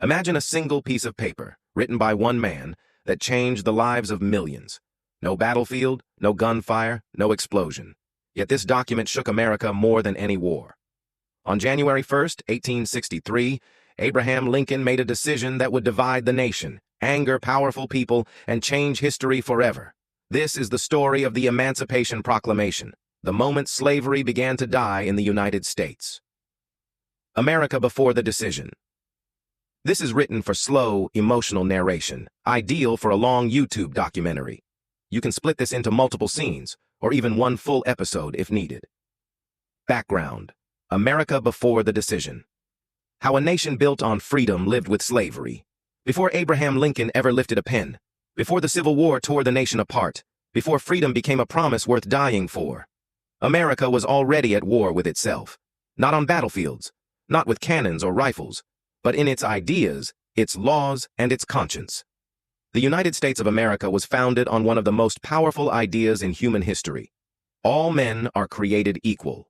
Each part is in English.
Imagine a single piece of paper, written by one man, that changed the lives of millions. No battlefield, no gunfire, no explosion. Yet this document shook America more than any war. On January 1st, 1863, Abraham Lincoln made a decision that would divide the nation, anger powerful people, and change history forever. This is the story of the Emancipation Proclamation, the moment slavery began to die in the United States. America before the decision. This is written for slow, emotional narration, ideal for a long YouTube documentary. You can split this into multiple scenes, or even one full episode if needed. Background: America before the decision. How a nation built on freedom lived with slavery. Before Abraham Lincoln ever lifted a pen, before the Civil War tore the nation apart, before freedom became a promise worth dying for, America was already at war with itself. Not on battlefields, not with cannons or rifles, but in its ideas, its laws, and its conscience. The United States of America was founded on one of the most powerful ideas in human history. All men are created equal.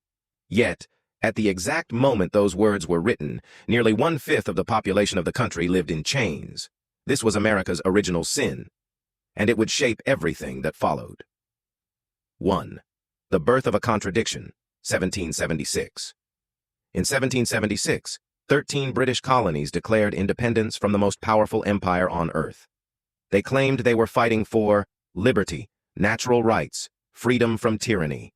Yet, at the exact moment those words were written, nearly 1/5 of the population of the country lived in chains. This was America's original sin, and it would shape everything that followed. 1. The birth of a contradiction, 1776. In 1776, 13 British colonies declared independence from the most powerful empire on earth. They claimed they were fighting for liberty, natural rights, freedom from tyranny.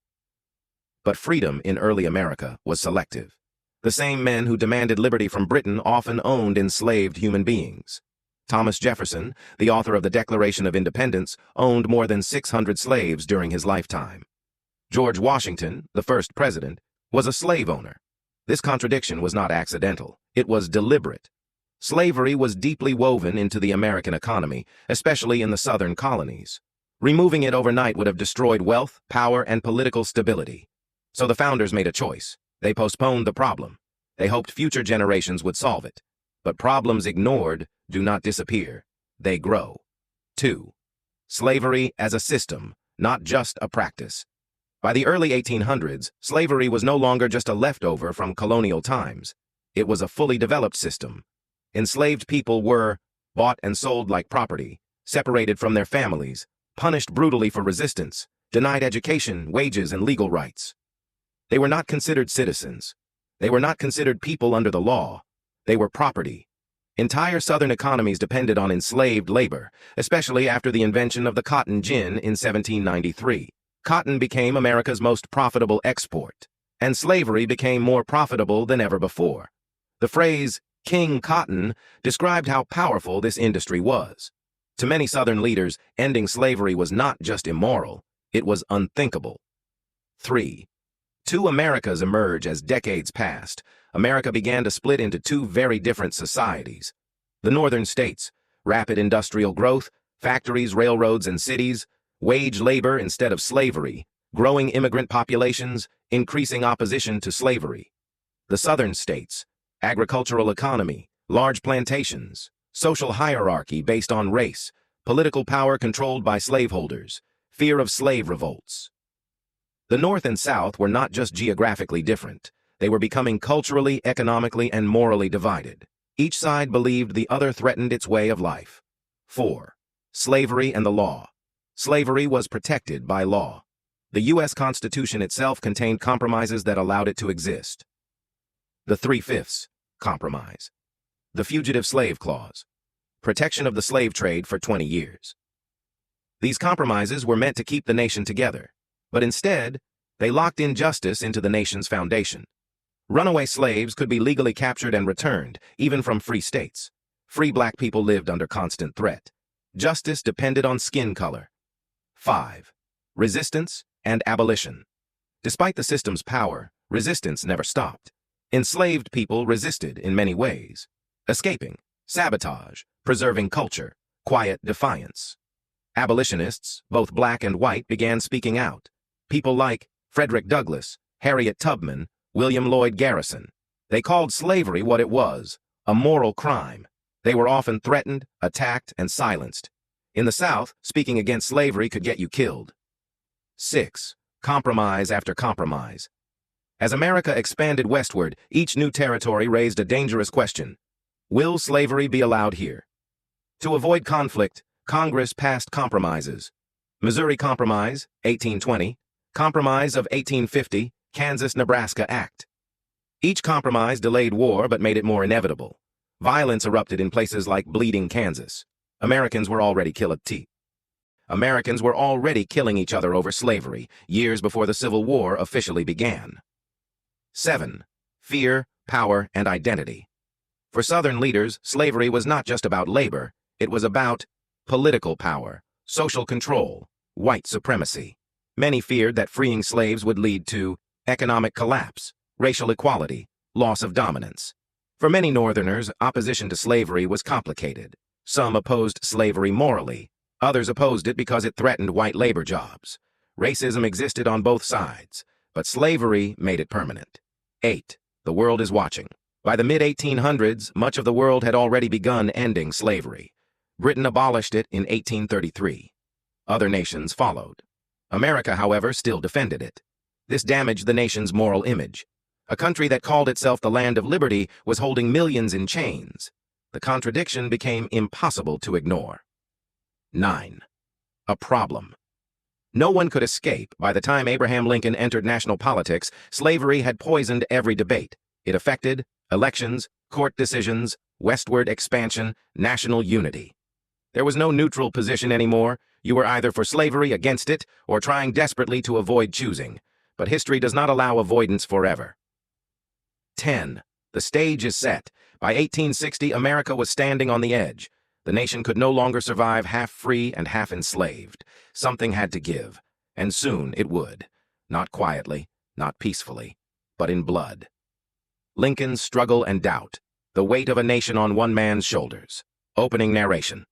But freedom in early America was selective. The same men who demanded liberty from Britain often owned enslaved human beings. Thomas Jefferson, the author of the Declaration of Independence, owned more than 600 slaves during his lifetime. George Washington, the first president, was a slave owner. This contradiction was not accidental. It was deliberate. Slavery was deeply woven into the American economy, especially in the southern colonies. Removing it overnight would have destroyed wealth, power, and political stability. So the founders made a choice. They postponed the problem. They hoped future generations would solve it. But problems ignored do not disappear. They grow. 2. Slavery as a system, not just a practice. By the early 1800s, slavery was no longer just a leftover from colonial times. It was a fully developed system. Enslaved people were bought and sold like property, separated from their families, punished brutally for resistance, denied education, wages, and legal rights. They were not considered citizens. They were not considered people under the law. They were property. Entire Southern economies depended on enslaved labor, especially after the invention of the cotton gin in 1793. Cotton became America's most profitable export, and slavery became more profitable than ever before. The phrase, King Cotton, described how powerful this industry was. To many Southern leaders, ending slavery was not just immoral, it was unthinkable. 3. Two Americas emerge as decades passed. America began to split into two very different societies. The northern states, rapid industrial growth, factories, railroads, and cities, wage labor instead of slavery, growing immigrant populations, increasing opposition to slavery. The southern states, agricultural economy, large plantations, social hierarchy based on race, political power controlled by slaveholders, fear of slave revolts. The North and South were not just geographically different. They were becoming culturally, economically, and morally divided. Each side believed the other threatened its way of life. 4. Slavery and the law. Slavery was protected by law. The U.S. Constitution itself contained compromises that allowed it to exist. The 3/5 Compromise. The Fugitive Slave Clause. Protection of the slave trade for 20 years. These compromises were meant to keep the nation together, but instead, they locked injustice into the nation's foundation. Runaway slaves could be legally captured and returned, even from free states. Free black people lived under constant threat. Justice depended on skin color. 5. Resistance and abolition. Despite the system's power, resistance never stopped. Enslaved people resisted in many ways: escaping, sabotage, preserving culture, quiet defiance. Abolitionists, both black and white, began speaking out. People like Frederick Douglass, Harriet Tubman, William Lloyd Garrison. They called slavery what it was, a moral crime. They were often threatened, attacked, and silenced. In the South, speaking against slavery could get you killed. 6. Compromise after compromise. As America expanded westward, each new territory raised a dangerous question. Will slavery be allowed here? To avoid conflict, Congress passed compromises. Missouri Compromise, 1820, Compromise of 1850, Kansas-Nebraska Act. Each compromise delayed war but made it more inevitable. Violence erupted in places like Bleeding, Kansas. Americans were already killing each other over slavery, years before the Civil War officially began. 7. Fear, power, and identity. For Southern leaders, slavery was not just about labor, it was about political power, social control, white supremacy. Many feared that freeing slaves would lead to economic collapse, racial equality, loss of dominance. For many Northerners, opposition to slavery was complicated. Some opposed slavery morally, others opposed it because it threatened white labor jobs. Racism existed on both sides, but slavery made it permanent. 8. The world is watching. By the mid-1800s, much of the world had already begun ending slavery. Britain abolished it in 1833. Other nations followed. America, however, still defended it. This damaged the nation's moral image. A country that called itself the land of liberty was holding millions in chains. The contradiction became impossible to ignore. 9. A problem. No one could escape. By the time Abraham Lincoln entered national politics, slavery had poisoned every debate. It affected elections, court decisions, westward expansion, national unity. There was no neutral position anymore. You were either for slavery, against it, or trying desperately to avoid choosing. But history does not allow avoidance forever. 10. The stage is set. By 1860, America was standing on the edge. The nation could no longer survive half free and half enslaved. Something had to give, and soon it would. Not quietly, not peacefully, but in blood. Lincoln's struggle and doubt. The weight of a nation on one man's shoulders. Opening narration.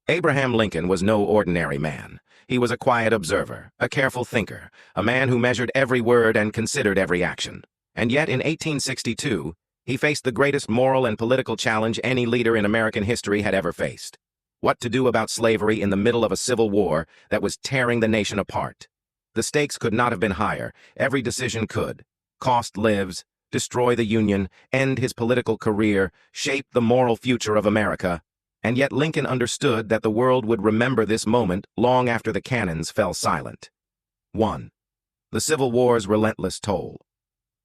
Abraham Lincoln was no ordinary man. He was a quiet observer, a careful thinker, a man who measured every word and considered every action. And yet, in 1862, he faced the greatest moral and political challenge any leader in American history had ever faced. What to do about slavery in the middle of a civil war that was tearing the nation apart? The stakes could not have been higher. Every decision could. Cost lives, destroy the Union, end his political career, shape the moral future of America. And yet Lincoln understood that the world would remember this moment long after the cannons fell silent. 1. The Civil War's relentless toll.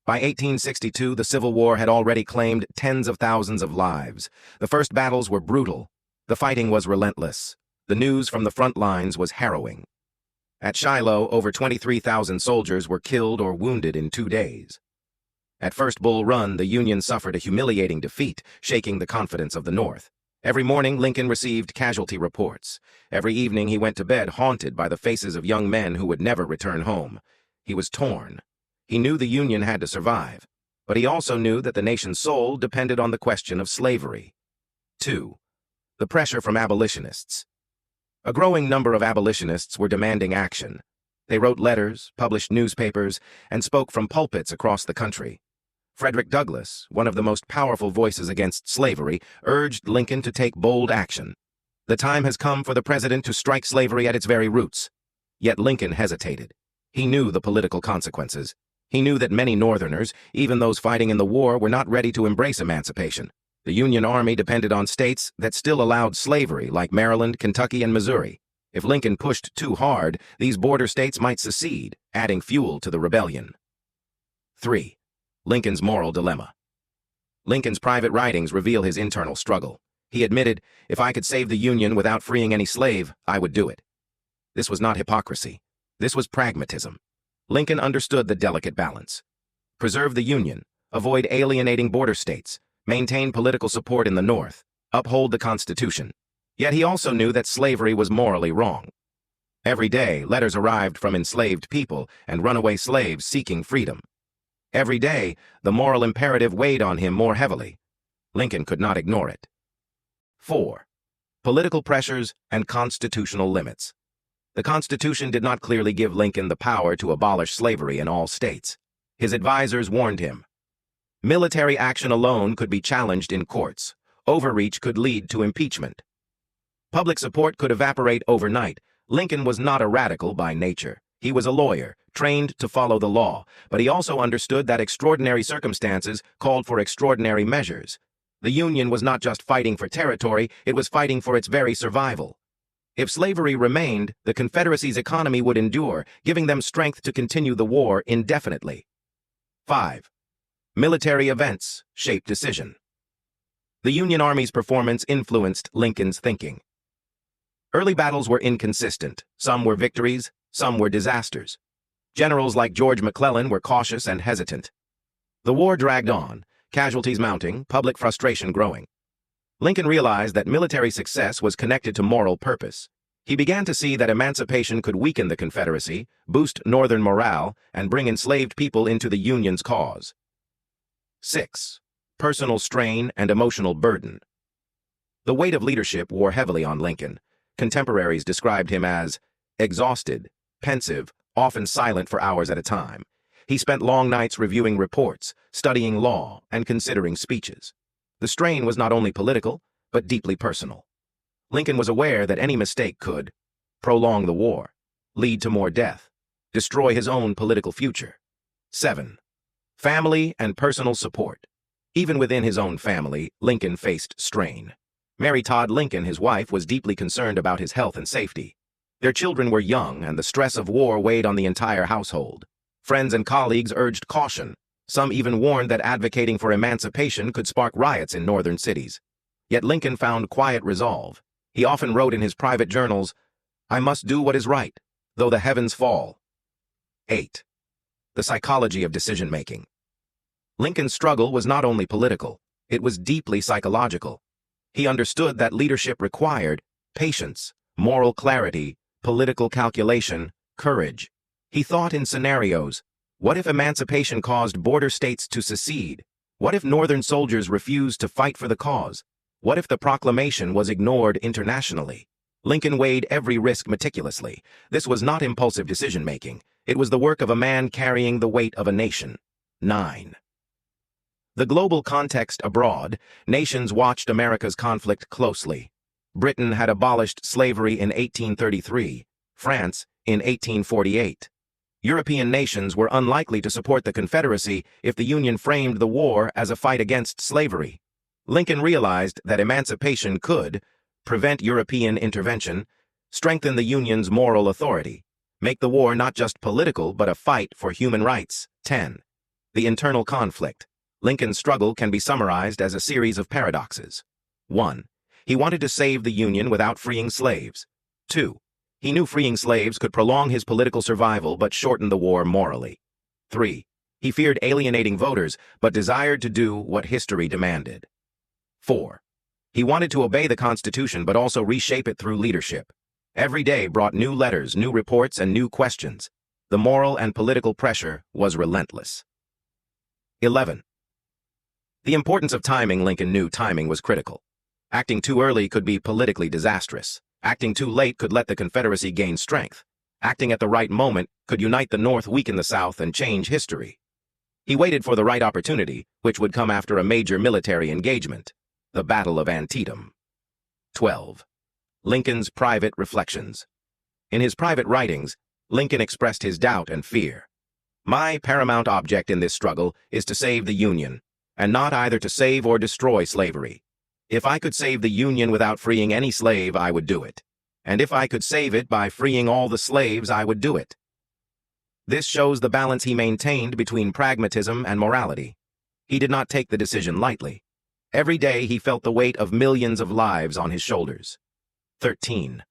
By 1862, the Civil War had already claimed tens of thousands of lives. The first battles were brutal. The fighting was relentless. The news from the front lines was harrowing. At Shiloh, over 23,000 soldiers were killed or wounded in 2 days. At First Bull Run, the Union suffered a humiliating defeat, shaking the confidence of the North. Every morning, Lincoln received casualty reports. Every evening, he went to bed haunted by the faces of young men who would never return home. He was torn. He knew the Union had to survive, but he also knew that the nation's soul depended on the question of slavery. 2. The pressure from abolitionists. A growing number of abolitionists were demanding action. They wrote letters, published newspapers, and spoke from pulpits across the country. Frederick Douglass, one of the most powerful voices against slavery, urged Lincoln to take bold action. The time has come for the president to strike slavery at its very roots. Yet Lincoln hesitated. He knew the political consequences. He knew that many Northerners, even those fighting in the war, were not ready to embrace emancipation. The Union Army depended on states that still allowed slavery, like Maryland, Kentucky, and Missouri. If Lincoln pushed too hard, these border states might secede, adding fuel to the rebellion. 3. Lincoln's moral dilemma. Lincoln's private writings reveal his internal struggle. He admitted, "If I could save the Union without freeing any slave, I would do it." This was not hypocrisy. This was pragmatism. Lincoln understood the delicate balance. Preserve the Union, avoid alienating border states, maintain political support in the North, uphold the Constitution. Yet he also knew that slavery was morally wrong. Every day, letters arrived from enslaved people and runaway slaves seeking freedom. Every day, the moral imperative weighed on him more heavily. Lincoln could not ignore it. 4. Political pressures and constitutional limits. The Constitution did not clearly give Lincoln the power to abolish slavery in all states. His advisors warned him. Military action alone could be challenged in courts. Overreach could lead to impeachment. Public support could evaporate overnight. Lincoln was not a radical by nature. He was a lawyer, trained to follow the law, but he also understood that extraordinary circumstances called for extraordinary measures. The Union was not just fighting for territory, it was fighting for its very survival. If slavery remained, the Confederacy's economy would endure, giving them strength to continue the war indefinitely. 5. Military events shape decision. The Union Army's performance influenced Lincoln's thinking. Early battles were inconsistent. Some were victories, some were disasters. Generals like George McClellan were cautious and hesitant. The war dragged on, casualties mounting, public frustration growing. Lincoln realized that military success was connected to moral purpose. He began to see that emancipation could weaken the Confederacy, boost Northern morale, and bring enslaved people into the Union's cause. 6. Personal strain and emotional burden. The weight of leadership wore heavily on Lincoln. Contemporaries described him as exhausted, pensive, often silent for hours at a time. He spent long nights reviewing reports, studying law, and considering speeches. The strain was not only political, but deeply personal. Lincoln was aware that any mistake could prolong the war, lead to more death, destroy his own political future. 7. Family and personal support. Even within his own family, Lincoln faced strain. Mary Todd Lincoln, his wife, was deeply concerned about his health and safety. Their children were young, and the stress of war weighed on the entire household. Friends and colleagues urged caution. Some even warned that advocating for emancipation could spark riots in northern cities. Yet Lincoln found quiet resolve. He often wrote in his private journals, "I must do what is right, though the heavens fall." 8. The psychology of decision-making. Lincoln's struggle was not only political, it was deeply psychological. He understood that leadership required patience, moral clarity, political calculation, courage. He thought in scenarios. What if emancipation caused border states to secede? What if Northern soldiers refused to fight for the cause? What if the Proclamation was ignored internationally? Lincoln weighed every risk meticulously. This was not impulsive decision-making. It was the work of a man carrying the weight of a nation. 9. The global context abroad, nations watched America's conflict closely. Britain had abolished slavery in 1833, France in 1848. European nations were unlikely to support the Confederacy if the Union framed the war as a fight against slavery. Lincoln realized that emancipation could prevent European intervention, strengthen the Union's moral authority, make the war not just political but a fight for human rights. 10. The internal conflict. Lincoln's struggle can be summarized as a series of paradoxes. 1. He wanted to save the Union without freeing slaves. 2. He knew freeing slaves could prolong his political survival but shorten the war morally. 3. He feared alienating voters but desired to do what history demanded. 4. He wanted to obey the Constitution but also reshape it through leadership. Every day brought new letters, new reports, and new questions. The moral and political pressure was relentless. 11. The importance of timing. Lincoln knew timing was critical. Acting too early could be politically disastrous. Acting too late could let the Confederacy gain strength. Acting at the right moment could unite the North, weaken the South, and change history. He waited for the right opportunity, which would come after a major military engagement, the Battle of Antietam. 12. Lincoln's private reflections. In his private writings, Lincoln expressed his doubt and fear. "My paramount object in this struggle is to save the Union, and not either to save or destroy slavery. If I could save the Union without freeing any slave, I would do it. And if I could save it by freeing all the slaves, I would do it." This shows the balance he maintained between pragmatism and morality. He did not take the decision lightly. Every day he felt the weight of millions of lives on his shoulders. 13.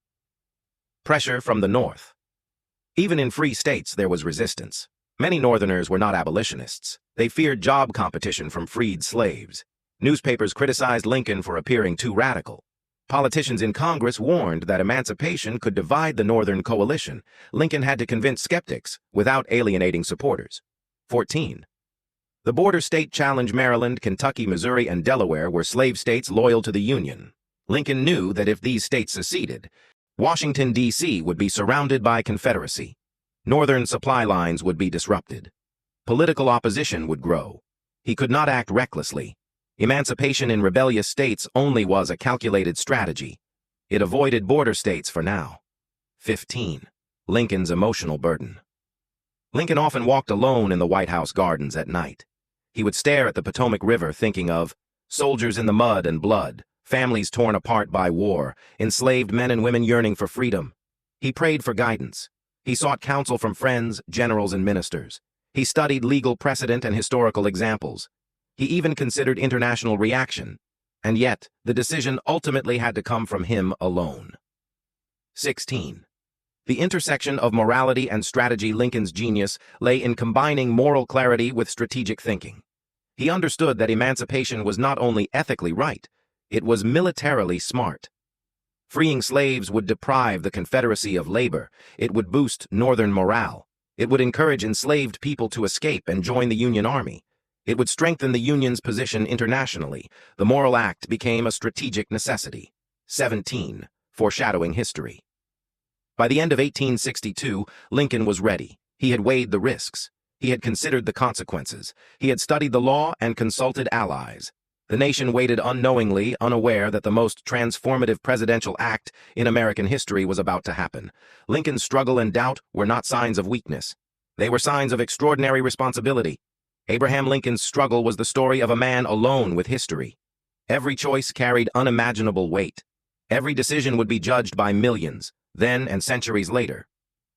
Pressure from the North. Even in free states, there was resistance. Many Northerners were not abolitionists. They feared job competition from freed slaves. Newspapers criticized Lincoln for appearing too radical. Politicians in Congress warned that emancipation could divide the Northern coalition. Lincoln had to convince skeptics without alienating supporters. 14. The border state challenge. Maryland, Kentucky, Missouri, and Delaware were slave states loyal to the Union. Lincoln knew that if these states seceded, Washington, D.C. would be surrounded by Confederacy. Northern supply lines would be disrupted. Political opposition would grow. He could not act recklessly. Emancipation in rebellious states only was a calculated strategy. It avoided border states for now. 15. Lincoln's emotional burden. Lincoln often walked alone in the White House gardens at night. He would stare at the Potomac River thinking of Soldiers in the mud and blood, families torn apart by war, enslaved men and women yearning for freedom. He prayed for guidance. He sought counsel from friends, generals, and ministers. He studied legal precedent and historical examples. He even considered international reaction. And yet, the decision ultimately had to come from him alone. 16. The intersection of morality and strategy. Lincoln's genius lay in combining moral clarity with strategic thinking. He understood that emancipation was not only ethically right, it was militarily smart. Freeing slaves would deprive the Confederacy of labor. It would boost Northern morale. It would encourage enslaved people to escape and join the Union Army. It would strengthen the Union's position internationally. The moral act became a strategic necessity. 17. Foreshadowing history. By the end of 1862, Lincoln was ready. He had weighed the risks. He had considered the consequences. He had studied the law and consulted allies. The nation waited unknowingly, unaware that the most transformative presidential act in American history was about to happen. Lincoln's struggle and doubt were not signs of weakness. They were signs of extraordinary responsibility. Abraham Lincoln's struggle was the story of a man alone with history. Every choice carried unimaginable weight. Every decision would be judged by millions, then and centuries later.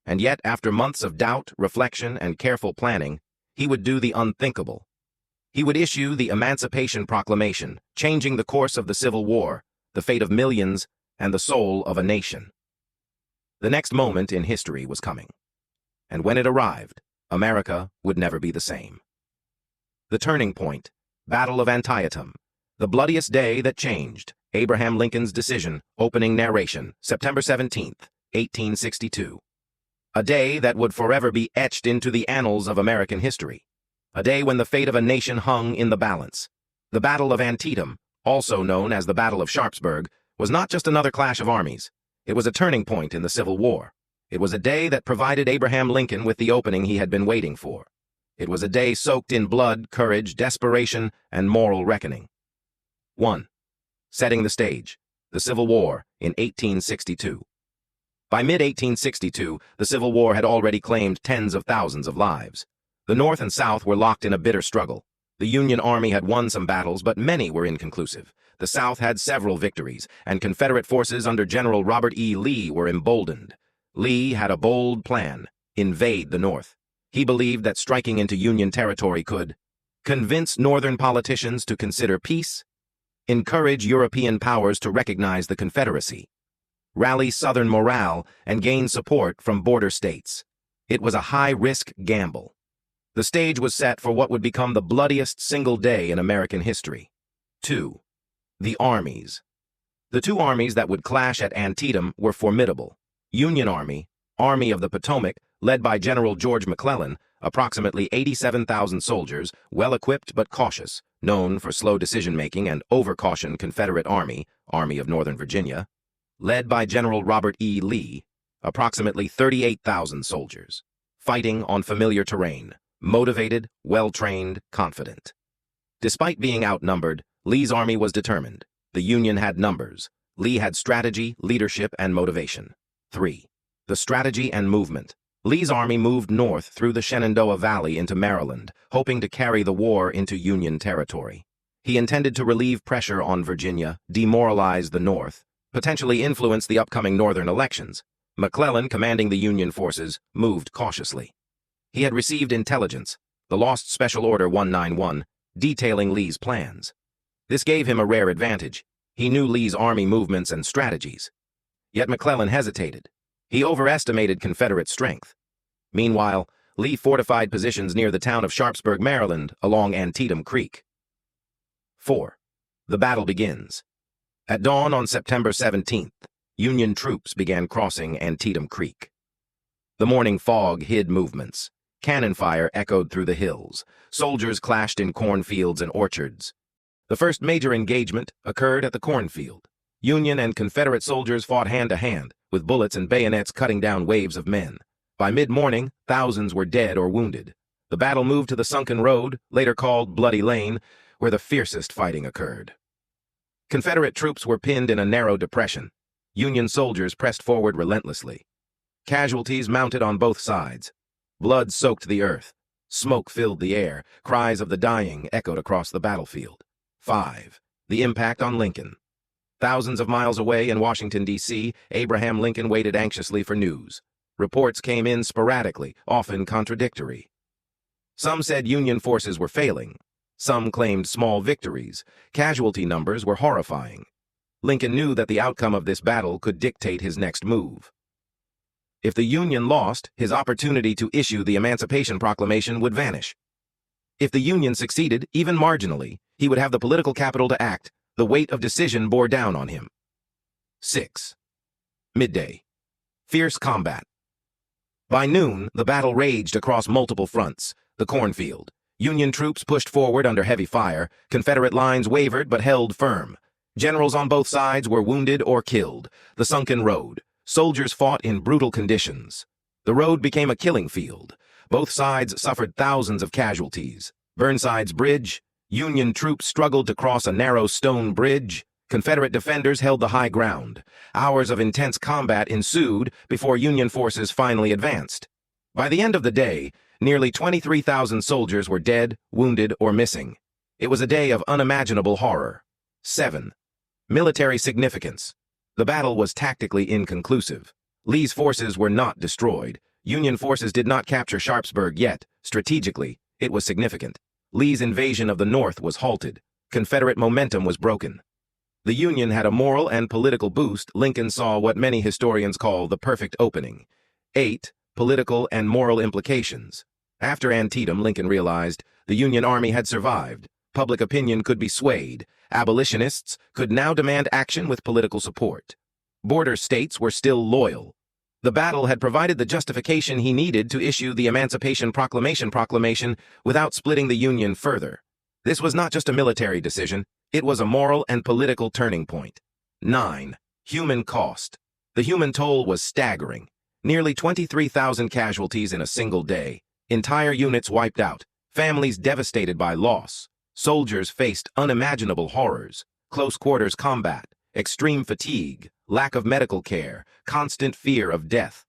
And yet, after months of doubt, reflection, and careful planning, he would do the unthinkable. He would issue the Emancipation Proclamation, changing the course of the Civil War, the fate of millions, and the soul of a nation. The next moment in history was coming. And when it arrived, America would never be the same. The turning point, Battle of Antietam, the bloodiest day that changed, Abraham Lincoln's decision, opening narration, September 17, 1862. A day that would forever be etched into the annals of American history. A day when the fate of a nation hung in the balance. The Battle of Antietam, also known as the Battle of Sharpsburg, was not just another clash of armies. It was a turning point in the Civil War. It was a day that provided Abraham Lincoln with the opening he had been waiting for. It was a day soaked in blood, courage, desperation, and moral reckoning. 1. Setting the stage. The Civil War in 1862. By mid-1862, the Civil War had already claimed tens of thousands of lives. The North and South were locked in a bitter struggle. The Union Army had won some battles, but many were inconclusive. The South had several victories, and Confederate forces under General Robert E. Lee were emboldened. Lee had a bold plan: invade the North. He believed that striking into Union territory could convince Northern politicians to consider peace, encourage European powers to recognize the Confederacy, rally Southern morale, and gain support from border states. It was a high-risk gamble. The stage was set for what would become the bloodiest single day in American history. 2. The armies. The two armies that would clash at Antietam were formidable. Union Army, Army of the Potomac, led by General George McClellan, approximately 87,000 soldiers, well-equipped but cautious, known for slow decision-making and over-caution Confederate Army, Army of Northern Virginia, led by General Robert E. Lee, approximately 38,000 soldiers, fighting on familiar terrain. Motivated, well-trained, confident. Despite being outnumbered, Lee's army was determined. The Union had numbers. Lee had strategy, leadership, and motivation. 3. The strategy and movement. Lee's army moved north through the Shenandoah Valley into Maryland, hoping to carry the war into Union territory. He intended to relieve pressure on Virginia, demoralize the North, potentially influence the upcoming Northern elections. McClellan, commanding the Union forces, moved cautiously. He had received intelligence, the lost Special Order 191, detailing Lee's plans. This gave him a rare advantage. He knew Lee's army movements and strategies. Yet McClellan hesitated. He overestimated Confederate strength. Meanwhile, Lee fortified positions near the town of Sharpsburg, Maryland, along Antietam Creek. 4. The battle begins. At dawn on September 17th, Union troops began crossing Antietam Creek. The morning fog hid movements. Cannon fire echoed through the hills. Soldiers clashed in cornfields and orchards. The first major engagement occurred at the cornfield. Union and Confederate soldiers fought hand-to-hand, with bullets and bayonets cutting down waves of men. By mid-morning, thousands were dead or wounded. The battle moved to the sunken road, later called Bloody Lane, where the fiercest fighting occurred. Confederate troops were pinned in a narrow depression. Union soldiers pressed forward relentlessly. Casualties mounted on both sides. Blood soaked the earth. Smoke filled the air. Cries of the dying echoed across the battlefield. 5. The impact on Lincoln. Thousands of miles away in Washington, D.C., Abraham Lincoln waited anxiously for news. Reports came in sporadically, often contradictory. Some said Union forces were failing. Some claimed small victories. Casualty numbers were horrifying. Lincoln knew that the outcome of this battle could dictate his next move. If the Union lost, his opportunity to issue the Emancipation Proclamation would vanish. If the Union succeeded, even marginally, he would have the political capital to act. The weight of decision bore down on him. 6. Midday. Fierce combat. By noon, the battle raged across multiple fronts. The cornfield. Union troops pushed forward under heavy fire. Confederate lines wavered but held firm. Generals on both sides were wounded or killed. The sunken road. Soldiers fought in brutal conditions. The road became a killing field. Both sides suffered thousands of casualties. Burnside's bridge. Union troops struggled to cross a narrow stone bridge. Confederate defenders held the high ground. Hours of intense combat ensued before Union forces finally advanced. By the end of the day, nearly 23,000 soldiers were dead, wounded, or missing. It was a day of unimaginable horror. 7. Military significance. The battle was tactically inconclusive. Lee's forces were not destroyed. Union forces did not capture Sharpsburg yet. Strategically, it was significant. Lee's invasion of the North was halted. Confederate momentum was broken. The Union had a moral and political boost. Lincoln saw what many historians call the perfect opening. 8. Political and moral implications. After Antietam, Lincoln realized the Union Army had survived. Public opinion could be swayed. Abolitionists could now demand action with political support. Border states were still loyal. The battle had provided the justification he needed to issue the Emancipation Proclamation without splitting the Union further. This was not just a military decision, it was a moral and political turning point. 9. Human cost. The human toll was staggering. Nearly 23,000 casualties in a single day. Entire units wiped out. Families devastated by loss. Soldiers faced unimaginable horrors. Close quarters combat. Extreme fatigue. Lack of medical care, constant fear of death.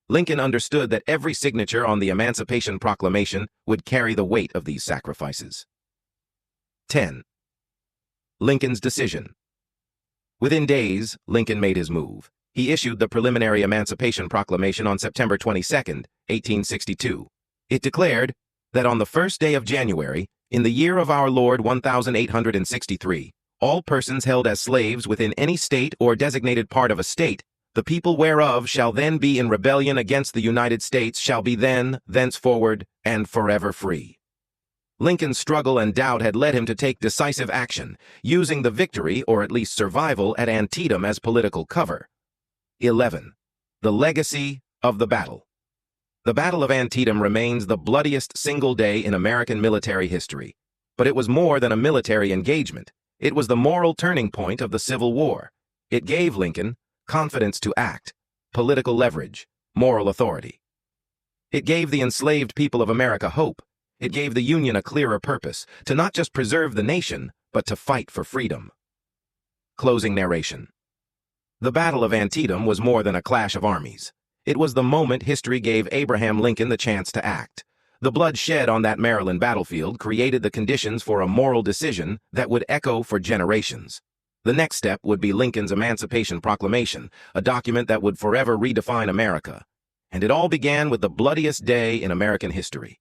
Lincoln understood that every signature on the Emancipation Proclamation would carry the weight of these sacrifices. 10. Lincoln's decision. Within days, Lincoln made his move. He issued the preliminary Emancipation Proclamation on September 22, 1862. It declared that on the first day of January, in the year of our Lord 1863, all persons held as slaves within any state or designated part of a state, the people whereof shall then be in rebellion against the United States shall be then, thenceforward, and forever free. Lincoln's struggle and doubt had led him to take decisive action, using the victory, or at least survival, at Antietam as political cover. 11. The legacy of the battle. The Battle of Antietam remains the bloodiest single day in American military history. But it was more than a military engagement. It was the moral turning point of the Civil War. It gave Lincoln confidence to act, political leverage, moral authority. It gave the enslaved people of America hope. It gave the Union a clearer purpose, to not just preserve the nation, but to fight for freedom. Closing narration. The Battle of Antietam was more than a clash of armies. It was the moment history gave Abraham Lincoln the chance to act. The blood shed on that Maryland battlefield created the conditions for a moral decision that would echo for generations. The next step would be Lincoln's Emancipation Proclamation, a document that would forever redefine America. And it all began with the bloodiest day in American history.